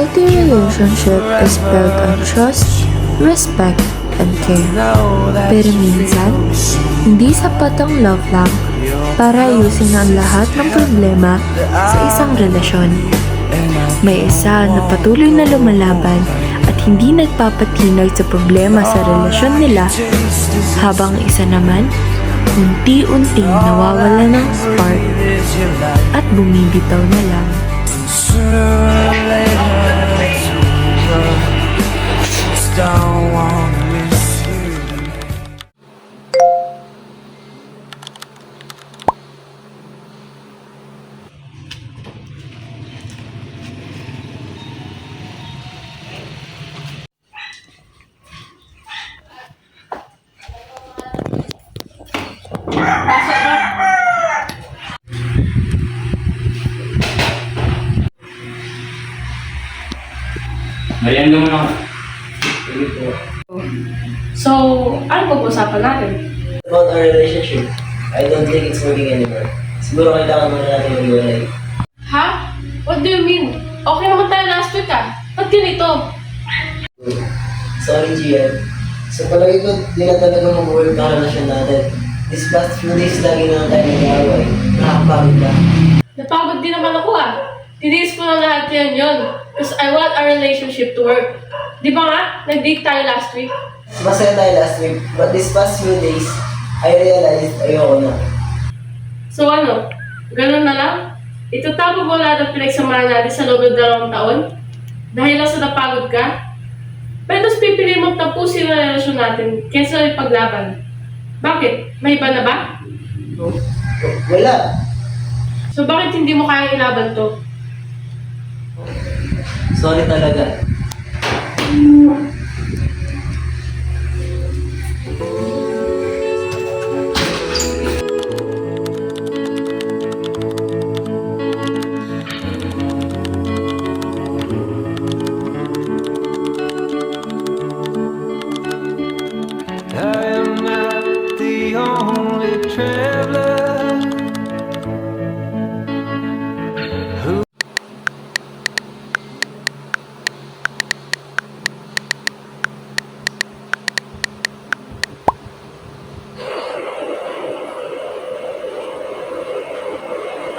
healthy relationship is built on trust, respect, and care. Pero minsan, hindi sapat ang love lang para ayusin ang lahat ng problema sa isang relasyon. May isa na patuloy na lumalaban at hindi nagpapatinag sa problema sa relasyon nila, habang isa naman unti-unting nawawala ng spark at bumibitaw na lang. Marian naman ako. So, ano pag-usapan natin? About our relationship, I don't think it's working anymore. Siguro kailangan muna natin mag-iwalay. Ha? What do you mean? Okay naman tayo last week Ba't ganito? Sorry, Gian. Sa palagi ko, di na talaga mag-work ang relasyon natin. This past few days, lagi na tayo nag-away. Nakakapagod na. Napagod din naman ako Tiniis ko na lahat yun. Because I want our relationship to work. Di ba nga? Nag-date tayo last week. Masaya tayo last week, but this past few days, I realized ayoko na. So ano? Ganun na lang? Itatapos mo lahat ng pinagsamahan natin sa loob ng 2 taon? Dahil lang sa napagod ka? Pero tapos pipili mong tapusin ang relasyon natin kaysa ipaglaban. Bakit? May iba na ba? Wala. So bakit hindi mo kaya ilaban to? Sorry talaga. I am not the only traveler who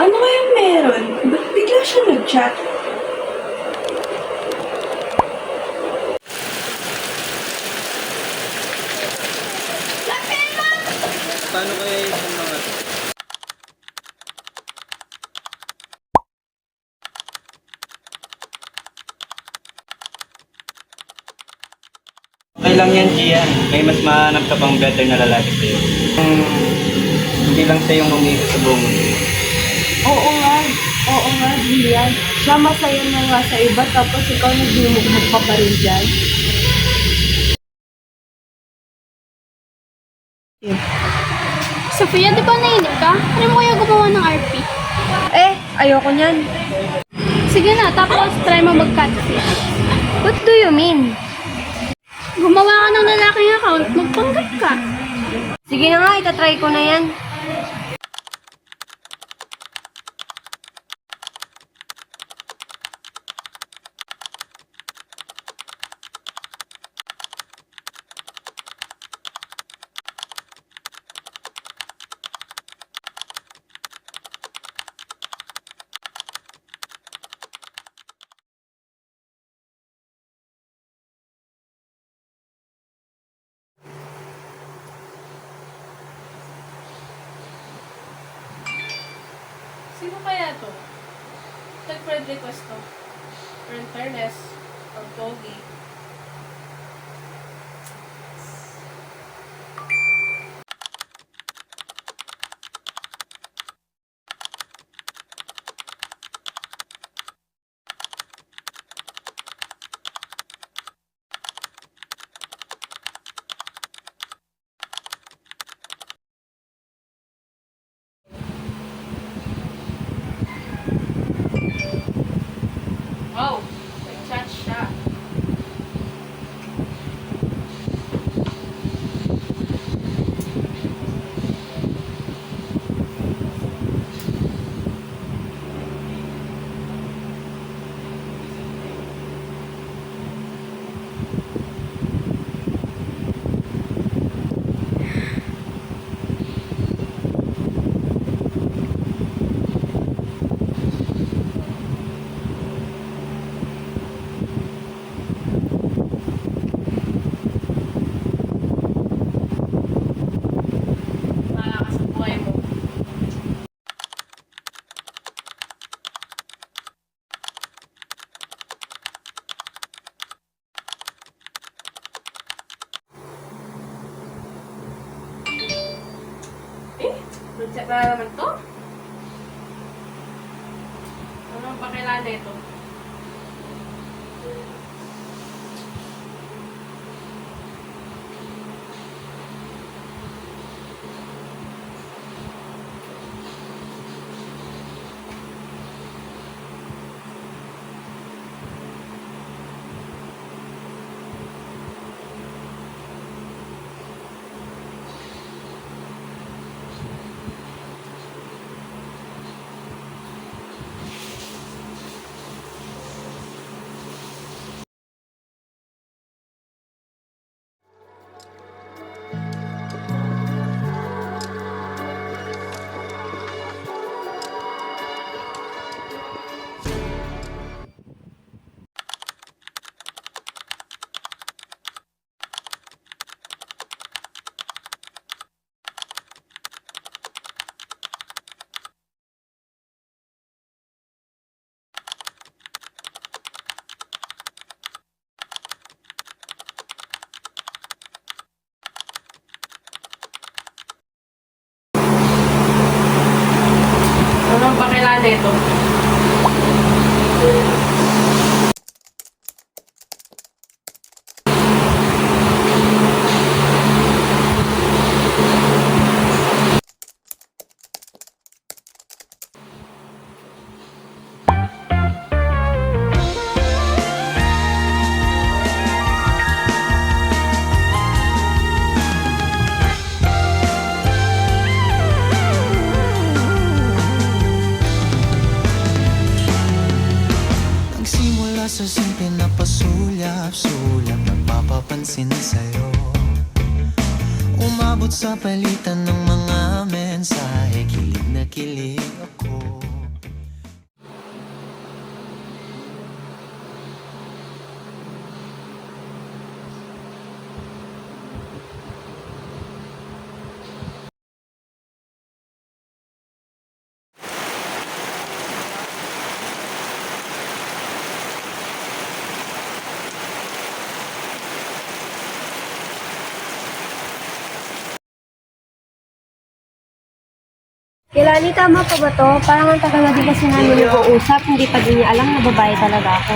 Ano kayang meron? Ba't bigla siya nag-chat? Paano kaya yung mga... Okay lang yan, Gian. May mas mahanap ka pang better na lalaki sa'yo. Hindi lang siya yung umiikot sa buong mundo. Oo nga, Gian. Siya masaya na nga sa iba, tapos ikaw nagmumugmug ka pa rin dyan. Sofia, di ba nainip ka? Ano mo kaya gumawa ng RP? Ayoko niyan. Sige na, tapos try mo mag-catfish. What do you mean? Gumawa ka ng lalaking account, magpanggap ka. Sige na nga, itatry ko na yan. Sino kaya to? Nag-friend request to. Friend fairness. Or pogi. Wow! Nag-chat siya. Check na naman to. Ano ba kailangan ito? Ano ba kailangan ito? Nagsimula sa simple na pasulyap-sulyap, nagpapapansin sa'yo. Umabot sa palitan ng mga mensahe, kilig na kilig ako. Kilani, tama pa ba to? Parang ang tagal na di kasi namin nag-uusap, hindi pa din niya alam na babae talaga ako.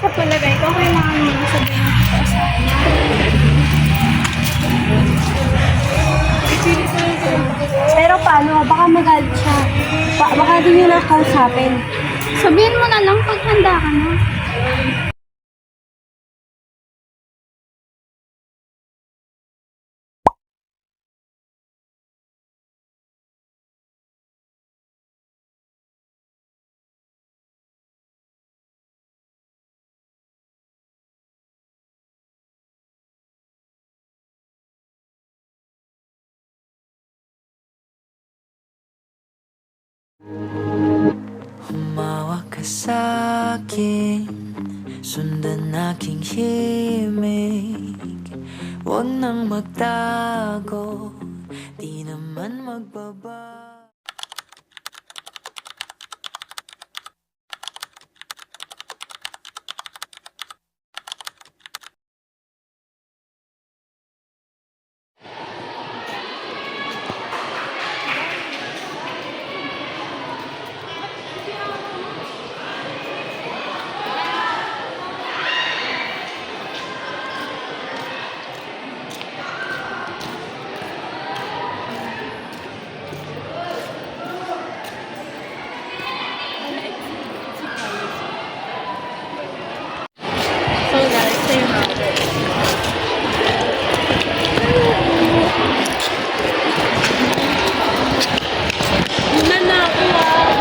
Sa palagay ko, kailangan mo sabihin ko sa kanya. Pero paano? Baka magalit siya. Baka din niya nakausapin. Sabihin mo na lang pag handa ka na. Humawak ka sa'kin, sundan aking himig. Huwag nang magtago, di naman magbaba. So nice. Sa'yo na. Una na ako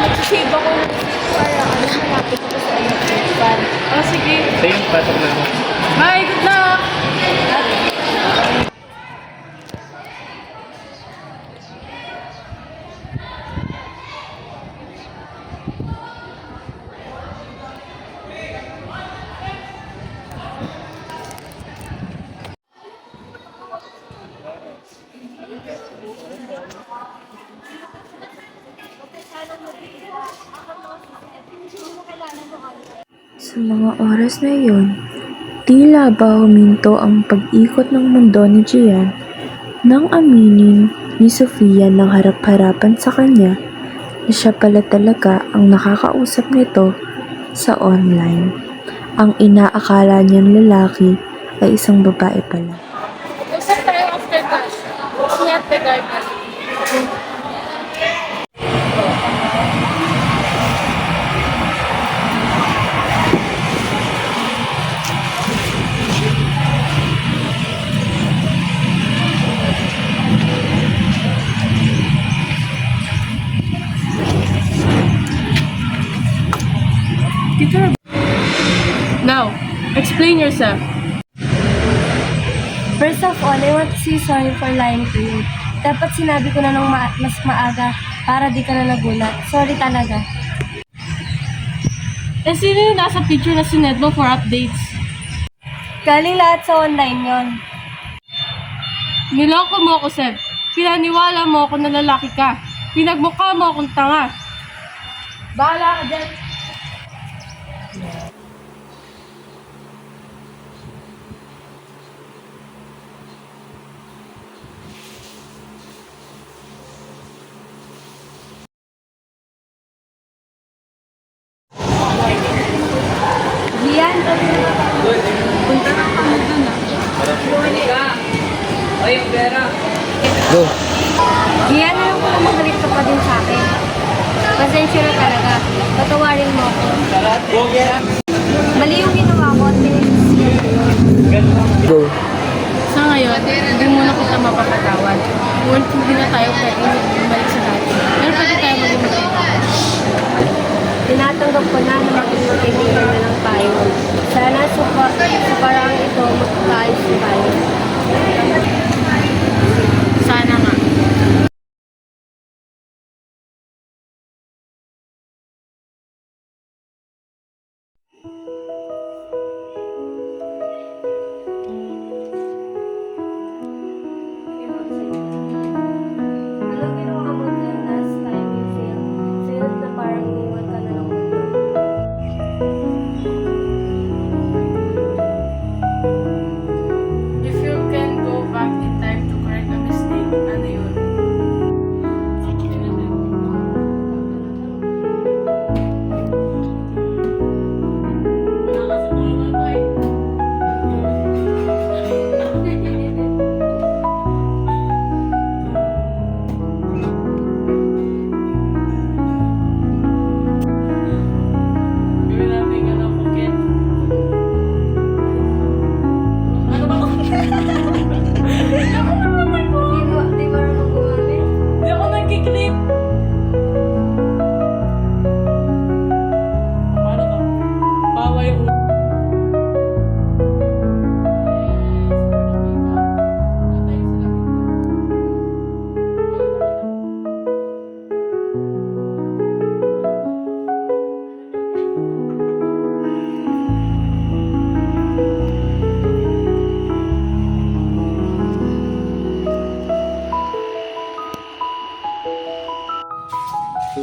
Magsisave ako ng para malapit ako sa electric fan. Oh, sige. So yun, pasok na ako. Bye! Good luck! Sa mga oras na iyon, tila ba huminto ang pag-ikot ng mundo ni Gian nang aminin ni Sofia nang harap-harapan sa kanya na siya pala talaga ang nakakausap nito sa online. Ang inaakala niyang lalaki ay isang babae pala. Usap tayo after class. Ingat ka, guys. Now, explain yourself. First of all, I want to say sorry for lying to you. Dapat sinabi ko na nung mas maaga para di ka na nagulat. Sorry talaga. Eh, sino yung nasa picture na sined mo for updates? Galing lahat sa online yon. Niloko mo ako, Seb. Pinaniwala mo ako na lalaki ka. Pinagmukha mo akong tanga. Bahala ka dyan. Gian, Go! Gian, alam ko na magalit ka pa din sa akin. Pasensya na talaga. Patawarin mo ako. Mali yung ginawa ko at pinag-isiyan ko yun. Go! Sa ngayon, hindi mo na kita mapapatawad. Ngunit hindi na tayo pwede bumalik sa dati. Pero pwede tayo maging magkaibigan. Tinatanggap ko na maging magkaibigan na lang tayo. Sana sa paraang ito, magkakaayos na tayo. Sana nga. Anong ginawa mo dyan last time you failed na parang iniwan ka na ng mundo? If you can go back in time to correct a mistake, ano yun? Gawin natin ano, Phuket. Ano ba? Di marunong gumamit? Hindi ako nagkiklip. Paano to? Bawa yung ulo.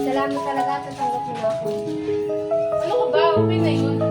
Salamat talaga at natanggap mo na ako. Ano ka ba? Okay na yun.